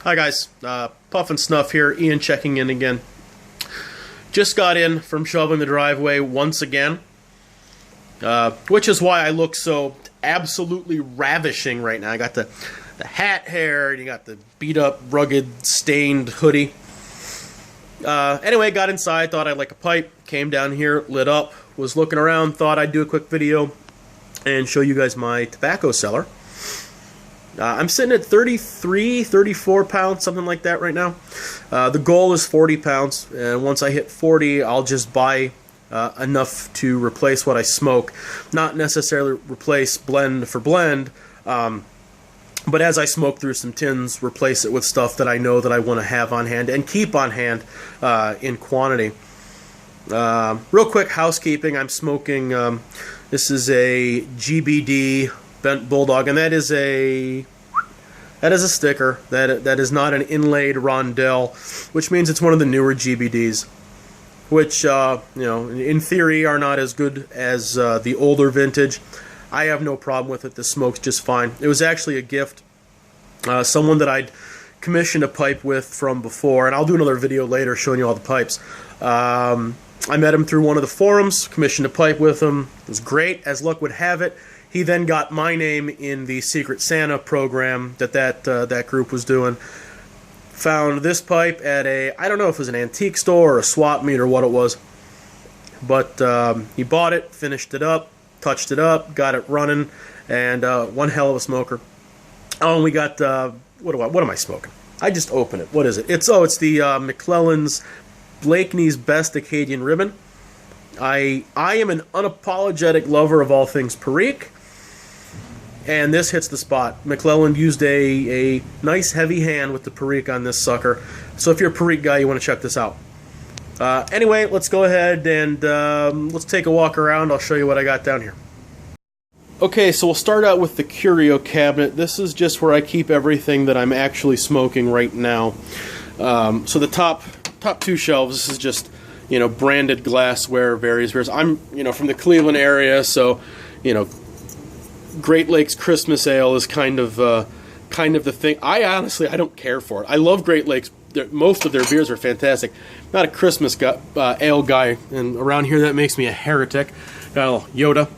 Hi guys, Puff and Snuff here, Ian checking in again. Just got in from shoveling the driveway once again, which is why I look so absolutely ravishing right now. I got the hat hair, and you got the beat up, rugged, stained hoodie. Anyway, got inside, thought I'd like a pipe, came down here, lit up, was looking around, thought I'd do a quick video and show you guys my tobacco cellar. I'm sitting at 33, 34 pounds, something like that right now. The goal is 40 pounds, and once I hit 40, I'll just buy enough to replace what I smoke. Not necessarily replace blend for blend, but as I smoke through some tins, replace it with stuff that I know that I want to have on hand and keep on hand in quantity. Real quick housekeeping, I'm smoking, this is a GBD Bent Bulldog, and that is a sticker. That is not an inlaid rondelle, which means it's one of the newer GBDs, which in theory are not as good as the older vintage. I have no problem with it. The smoke's just fine. It was actually a gift. Someone that I'd commissioned a pipe with from before, and I'll do another video later showing you all the pipes. I met him through one of the forums, commissioned a pipe with him. It was great, as luck would have it. He then got my name in the Secret Santa program that group was doing. Found this pipe at I don't know if it was an antique store or a swap meet or what it was. But he bought it, finished it up, touched it up, got it running, and one hell of a smoker. Oh, and we got, what am I smoking? I just opened it. What is it? It's the McClelland's Blakeney's Best Acadian Ribbon. I am an unapologetic lover of all things Perique, and this hits the spot. McClelland used a nice heavy hand with the Perique on this sucker, so if you're a Perique guy, you want to check this out. Anyway, let's go ahead and let's take a walk around. I'll show you what I got down here. Okay, so we'll start out with the Curio Cabinet. This is just where I keep everything that I'm actually smoking right now. So the top two shelves, this is just, branded glassware, various beers. I'm, from the Cleveland area, so, Great Lakes Christmas Ale is kind of the thing. I don't care for it. I love Great Lakes. Most of their beers are fantastic. Not a Christmas ale guy, and around here that makes me a heretic. Got a little Yoda.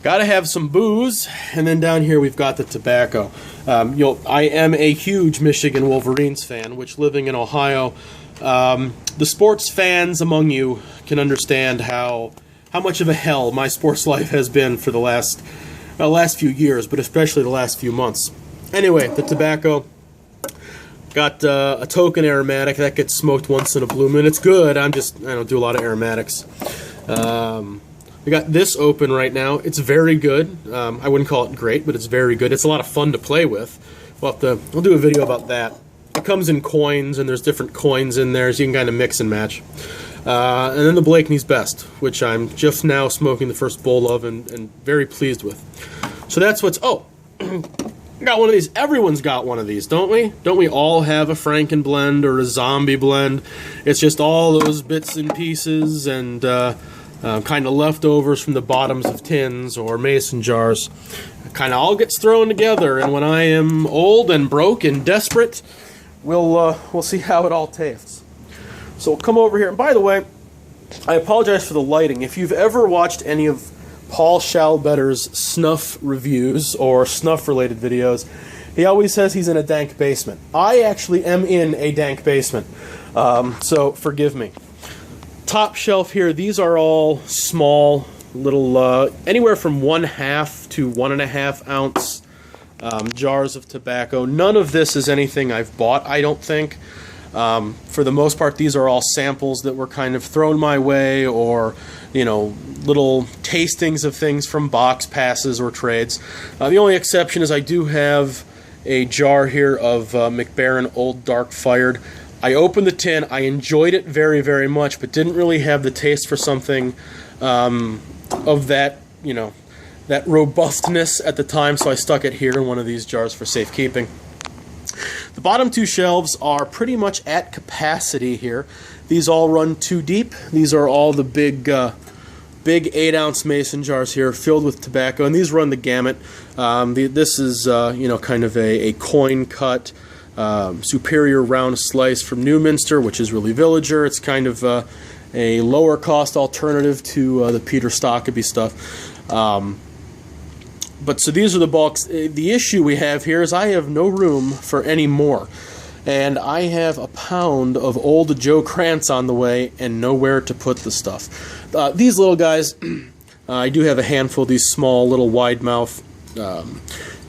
Gotta have some booze, and then down here we've got the tobacco. I am a huge Michigan Wolverines fan, which living in Ohio, the sports fans among you can understand how much of a hell my sports life has been for the last few years, but especially the last few months. Anyway, the tobacco. Got a token aromatic that gets smoked once in a blue moon. It's good. I don't do a lot of aromatics. We got this open right now. It's very good. I wouldn't call it great, but it's very good. It's a lot of fun to play with. We'll do a video about that. It comes in coins, and there's different coins in there, so you can kind of mix and match. And then the Blakeney's Best, which I'm just now smoking the first bowl of and very pleased with. So that's what's... Oh, got one of these. Everyone's got one of these, don't we? Don't we all have a Franken blend or a zombie blend? It's just all those bits and pieces and kind of leftovers from the bottoms of tins or mason jars. It kind of all gets thrown together, and when I am old and broke and desperate, we'll see how it all tastes. So we'll come over here, and by the way, I apologize for the lighting. If you've ever watched any of Paul Schalbetter's snuff reviews or snuff-related videos, he always says he's in a dank basement. I actually am in a dank basement, so forgive me. Top shelf here, these are all small, little, anywhere from 1/2 to 1.5 ounce jars of tobacco. None of this is anything I've bought, I don't think. For the most part, these are all samples that were kind of thrown my way, or, little tastings of things from box passes or trades. The only exception is I do have a jar here of McBaron Old Dark Fired. I opened the tin, I enjoyed it very, very much, but didn't really have the taste for something of that, that robustness at the time, so I stuck it here in one of these jars for safekeeping. The bottom two shelves are pretty much at capacity here. These all run 2 deep. These are all the big 8-ounce mason jars here filled with tobacco, and these run the gamut. This is kind of a coin cut Superior Round Slice from Newminster, which is really Villager. It's kind of a lower cost alternative to the Peter Stockeby stuff. But so these are the bulks. The issue we have here is I have no room for any more. And I have a pound of old Joe Krantz on the way and nowhere to put the stuff. These little guys, I do have a handful of these small little wide mouth.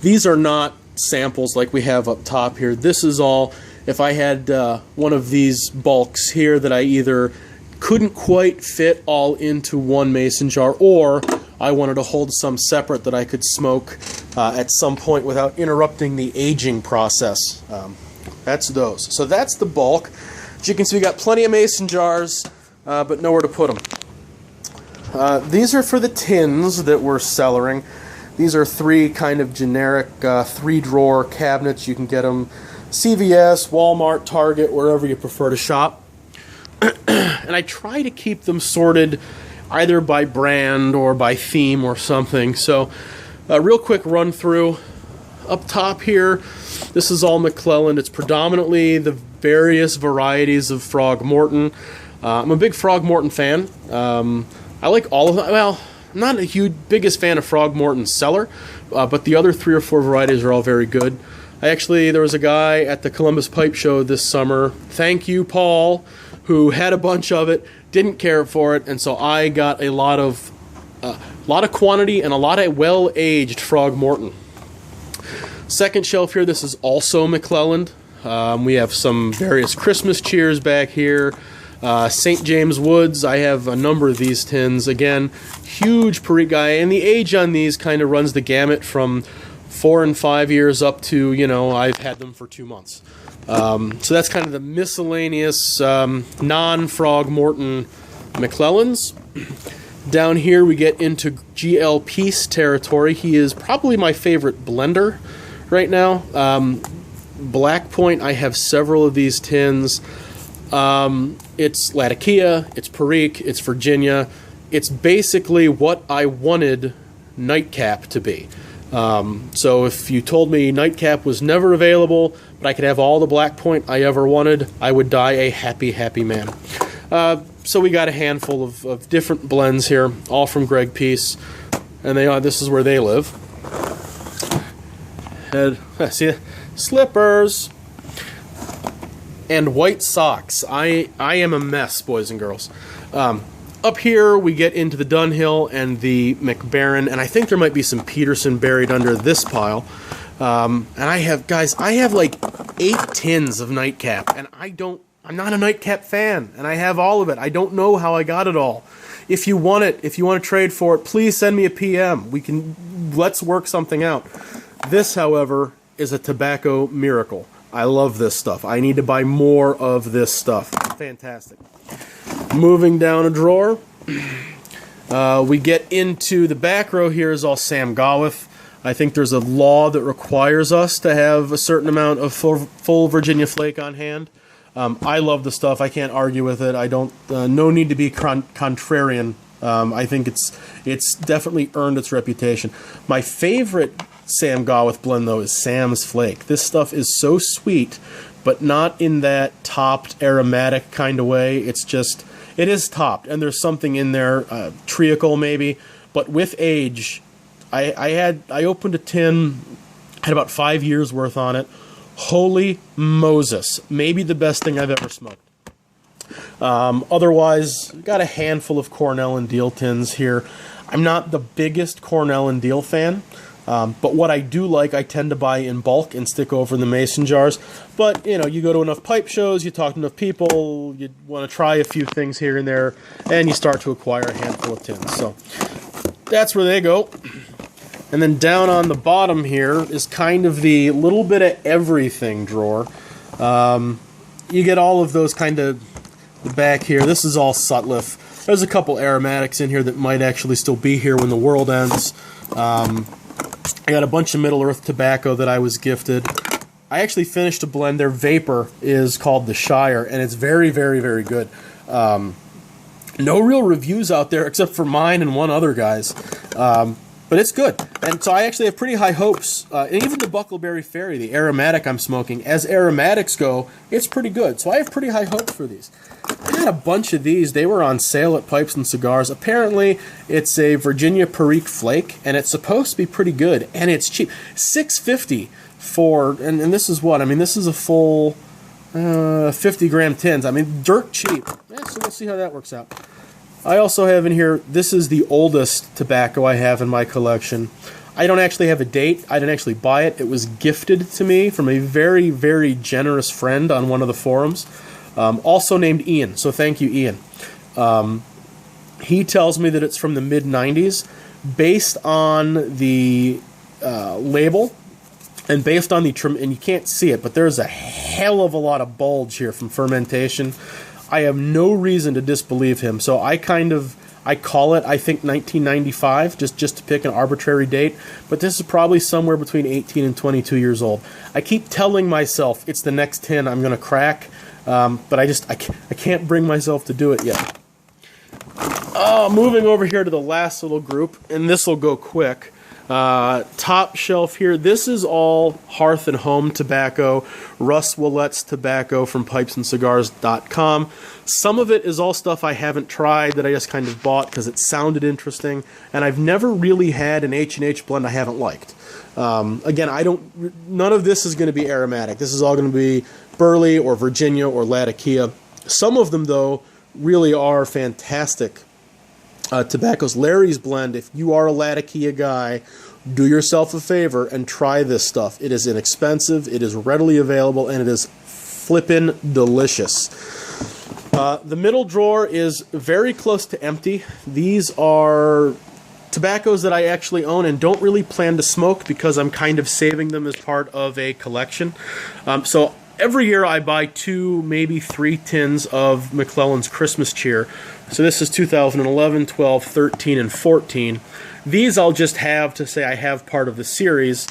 These are not samples like we have up top here. This is all, if I had one of these bulks here that I either couldn't quite fit all into one mason jar, or I wanted to hold some separate that I could smoke at some point without interrupting the aging process. That's those. So that's the bulk. As you can see, we got plenty of mason jars, but nowhere to put them. These are for the tins that we're cellaring. These are 3 kind of generic 3-drawer cabinets. You can get them CVS, Walmart, Target, wherever you prefer to shop. And I try to keep them sorted either by brand or by theme or something. So a real quick run through. Up top here, this is all McClelland. It's predominantly the various varieties of Frogmorton. I'm a big Frogmorton fan. I like all of them. Well, I'm not a biggest fan of Frogmorton Cellar, but the other 3 or 4 varieties are all very good. There was a guy at the Columbus Pipe Show this summer, thank you, Paul, who had a bunch of it, didn't care for it, and so I got a lot of quantity and a lot of well-aged Frogmorton. Second shelf here, this is also McClelland. We have some various Christmas cheers back here. St. James Woods, I have a number of these tins. Again, huge Perique guy, and the age on these kind of runs the gamut from 4 and 5 years up to, I've had them for 2 months. So that's kind of the miscellaneous non-Frogmorton McClellands. Down here we get into GL Peace territory. He is probably my favorite blender right now. Black Point, I have several of these tins. It's Latakia, it's Perique, it's Virginia. It's basically what I wanted Nightcap to be. So if you told me Nightcap was never available, but I could have all the Black Point I ever wanted, I would die a happy, happy man. So we got a handful of different blends here, all from Greg Peace, and this is where they live. See, slippers and white socks. I am a mess, boys and girls. Up here we get into the Dunhill and the McBaron, and I think there might be some Peterson buried under this pile. And I have like 8 tins of Nightcap, and I'm not a Nightcap fan, and I have all of it. I don't know how I got it all. If you want it, if you want to trade for it, please send me a PM. Let's work something out. This, however, is a tobacco miracle. I love this stuff. I need to buy more of this stuff. Fantastic. Moving down a drawer, we get into the back row here is all Sam Gawith. I think there's a law that requires us to have a certain amount of full Virginia Flake on hand. I love the stuff. I can't argue with it. I don't. No need to be contrarian. I think it's definitely earned its reputation. My favorite Sam Gawith blend, though, is Sam's Flake. This stuff is so sweet, but not in that topped aromatic kind of way. It is topped, and there's something in there, treacle maybe, but with age, I opened a tin, had about 5 years worth on it. Holy Moses, maybe the best thing I've ever smoked. Otherwise, got a handful of Cornell and Deal tins here. I'm not the biggest Cornell and Deal fan, but what I do like, I tend to buy in bulk and stick over in the mason jars. But, you go to enough pipe shows, you talk to enough people, you want to try a few things here and there, and you start to acquire a handful of tins. So that's where they go. And then down on the bottom here is kind of the little bit of everything drawer. You get all of those kind of the back here. This is all Sutliff. There's a couple aromatics in here that might actually still be here when the world ends. I got a bunch of Middle Earth tobacco that I was gifted. I actually finished a blend. Their vapor is called the Shire, and it's very, very, very good. No real reviews out there except for mine and one other guy's. But but it's good. And so I actually have pretty high hopes. And even the Buckleberry Fairy, the aromatic I'm smoking, as aromatics go, it's pretty good. So I have pretty high hopes for these. I had a bunch of these. They were on sale at Pipes and Cigars. Apparently, it's a Virginia Perique Flake, and it's supposed to be pretty good, and it's cheap. $6.50 for, and this is what? I mean, this is a full 50-gram tins. I mean, dirt cheap. Yeah, so we'll see how that works out. I also have in here, this is the oldest tobacco I have in my collection. I don't actually have a date. I didn't actually buy it. It was gifted to me from a very, very generous friend on one of the forums. Also named Ian, so thank you, Ian. He tells me that it's from the mid-90s. Based on the label, and based on the trim, and you can't see it, but there's a hell of a lot of bulge here from fermentation. I have no reason to disbelieve him, so I call it, I think, 1995, just to pick an arbitrary date, but this is probably somewhere between 18 and 22 years old. I keep telling myself it's the next tin I'm going to crack, but I can't bring myself to do it yet. Moving over here to the last little group, and this will go quick. Top shelf here, this is all Hearth and Home tobacco, Russ Willette's tobacco from pipesandcigars.com. Some of it is all stuff I haven't tried that I just kind of bought because it sounded interesting, and I've never really had an H&H blend I haven't liked. Again, none of this is going to be aromatic. This is all going to be Burley or Virginia or Latakia. Some of them, though, really are fantastic tobaccos. Larry's blend, if you are a Latakia guy, do yourself a favor and try this stuff. It is inexpensive, it is readily available, and it is flippin' delicious. The middle drawer is very close to empty. These are tobaccos that I actually own and don't really plan to smoke because I'm kind of saving them as part of a collection. So every year I buy 2, maybe 3 tins of McClelland's Christmas Cheer. So this is 2011, 12, 13, and 14. These I'll just have to say I have part of the series.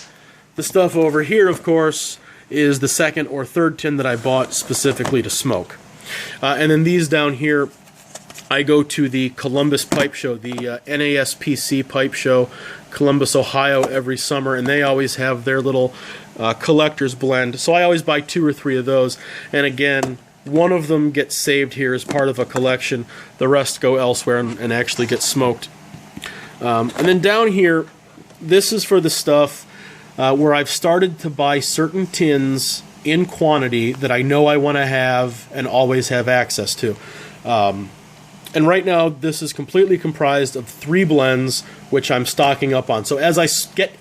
The stuff over here, of course, is the 2nd or 3rd tin that I bought specifically to smoke. And then these down here, I go to the Columbus Pipe Show, the NASPC Pipe Show, Columbus, Ohio, every summer, and they always have their little collector's blend. So I always buy 2 or 3 of those, and again, one of them gets saved here as part of a collection. The rest go elsewhere and actually get smoked. And then down here, this is for the stuff where I've started to buy certain tins in quantity that I know I want to have and always have access to. And right now, this is completely comprised of 3 blends, which I'm stocking up on. So as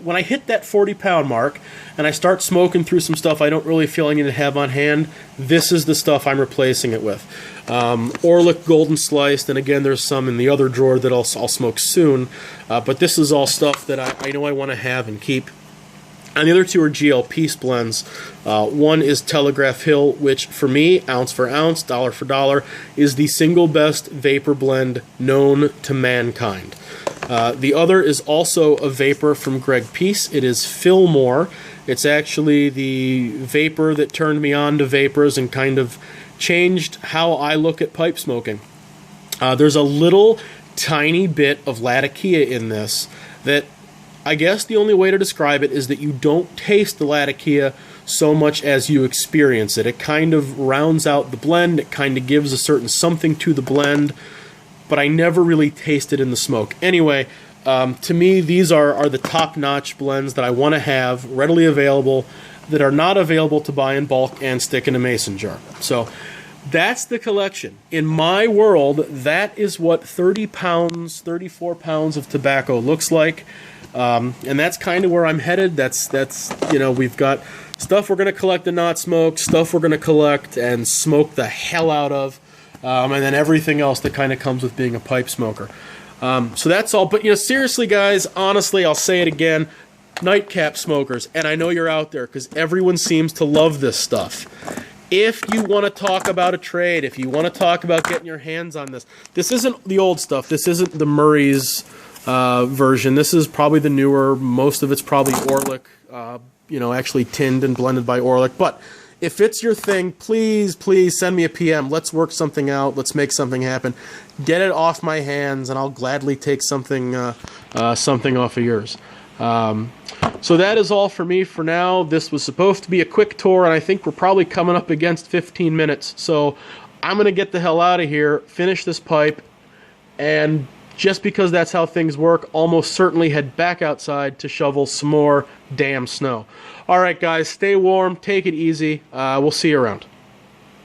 when I hit that 40-pound mark, and I start smoking through some stuff I don't really feel I need to have on hand, this is the stuff I'm replacing it with. Orlick Golden Sliced, and again, there's some in the other drawer that I'll smoke soon. But this is all stuff that I know I want to have and keep. And the other 2 are GL Peace blends. One is Telegraph Hill, which for me, ounce for ounce, dollar for dollar, is the single best vapor blend known to mankind. The other is also a vapor from Greg Peace. It is Fillmore. It's actually the vapor that turned me on to vapors and kind of changed how I look at pipe smoking. There's a little tiny bit of Latakia in this that I guess the only way to describe it is that you don't taste the Latakia so much as you experience it. It kind of rounds out the blend. It kind of gives a certain something to the blend, but I never really taste it in the smoke. Anyway, to me, these are the top-notch blends that I want to have readily available that are not available to buy in bulk and stick in a mason jar. So that's the collection. In my world, that is what 30 pounds, 34 pounds of tobacco looks like. And that's kind of where I'm headed. That's we've got stuff we're going to collect and not smoke, stuff we're going to collect and smoke the hell out of, and then everything else that kind of comes with being a pipe smoker. So that's all. But, seriously, guys, honestly, I'll say it again, nightcap smokers, and I know you're out there because everyone seems to love this stuff. If you want to talk about a trade, if you want to talk about getting your hands on this, this isn't the old stuff. This isn't the Murray's version. This is probably the newer. Most of it's probably Orlick, actually tinned and blended by Orlick. But if it's your thing, please, please send me a PM. Let's work something out. Let's make something happen. Get it off my hands, and I'll gladly take something something off of yours. So that is all for me for now. This was supposed to be a quick tour, and I think we're probably coming up against 15 minutes. So I'm going to get the hell out of here, finish this pipe, and just because that's how things work, almost certainly head back outside to shovel some more damn snow. All right, guys, stay warm, take it easy. We'll see you around.